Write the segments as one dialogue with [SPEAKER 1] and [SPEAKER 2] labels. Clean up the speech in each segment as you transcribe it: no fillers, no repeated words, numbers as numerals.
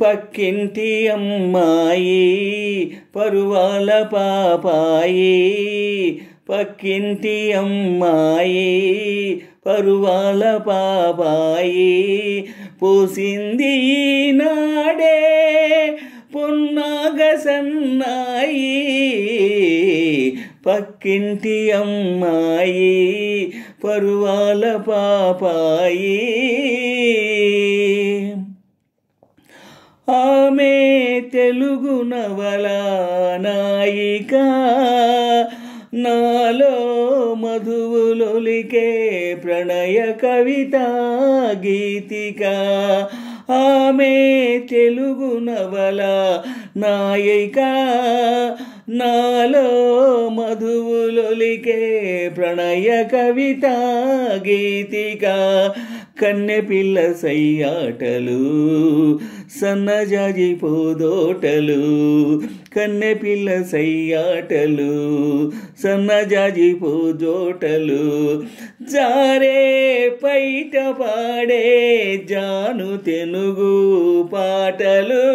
[SPEAKER 1] పక్కింటి అమ్మాయి పరువాల పాపాయి, పక్కింటి అమ్మాయి పరువాల పాపాయి, పూసింది నాడే పొన్నాగ సన్నాయి, పక్కింటి అమ్మాయి పరువాల పాపాయి. ఆమె తెలుగు నవల నాయిక, నాలో మధువులొలికే ప్రణయ కవిత గీతిక. ఆమె తెలుగు నవల నాయిక, నాలో మధువులొలికే ప్రణయ కవిత గీతిక. కన్నెపిల్ల సయ్యాటలు సన్నజాజి పోదోటలు, కన్నెపిల్ల సయ్యాటలు సన్నజాజి పోదోటలు, జారే పైట పాడే జాను తెనుగు పాటలు,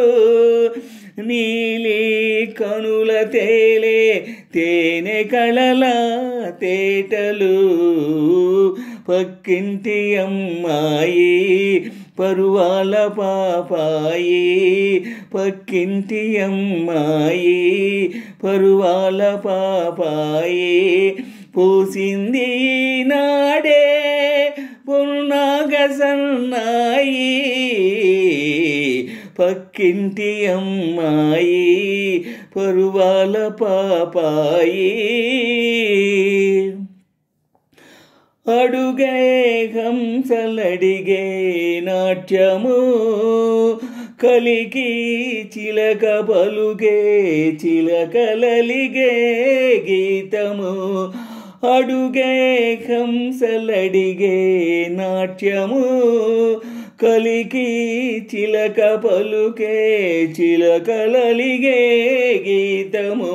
[SPEAKER 1] నీలి కనుల తేలే తేనె కళల తేటలు, పక్కింటి అమ్మాయి పరువాల పాపాయి, పక్కింటి అమ్మాయి పరువాల పాపాయి, పూసింది నాడే పొన్నాగ సన్నాయి, పక్కింటి అమ్మాయి పరువాల పాపాయి. అడుగే హంసలడిగే నాట్యము, కలికి చిలక పలుకే చిలకలలిగే గీతము, అడుగే హంసలడిగే నాట్యము, కలికి చిలక పలుకే చిలకలలిగే గీతము,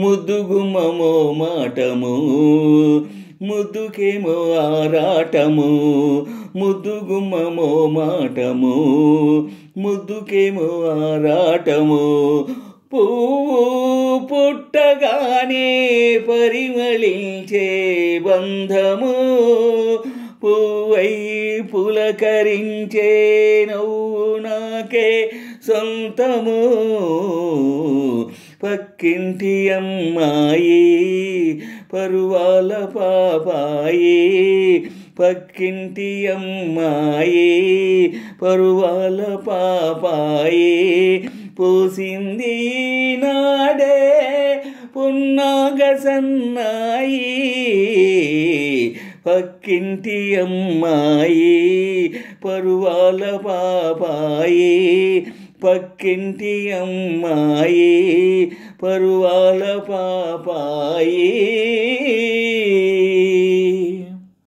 [SPEAKER 1] ముద్దుగుమ్మమో మాటము ముద్దుకేమో ఆరాటము, ముద్దుగుమ్మమో మాటము ముద్దుకేమో ఆరాటము, పువ్వు పుట్టగానే పరిమళించే బంధము, పువ్వై పులకరించే నవ్వు నాకే సొంతము, పక్కింటి అమ్మాయి పరువాల పాపాయి, పక్కింటి అమ్మాయి పరువాల పాపాయి, పూసింది నాడే పున్నాగ సన్నాయి, పక్కింటి అమ్మాయి పరువాల పాపాయి, పక్కింటి అమ్మాయి పరువాల పాపాయి.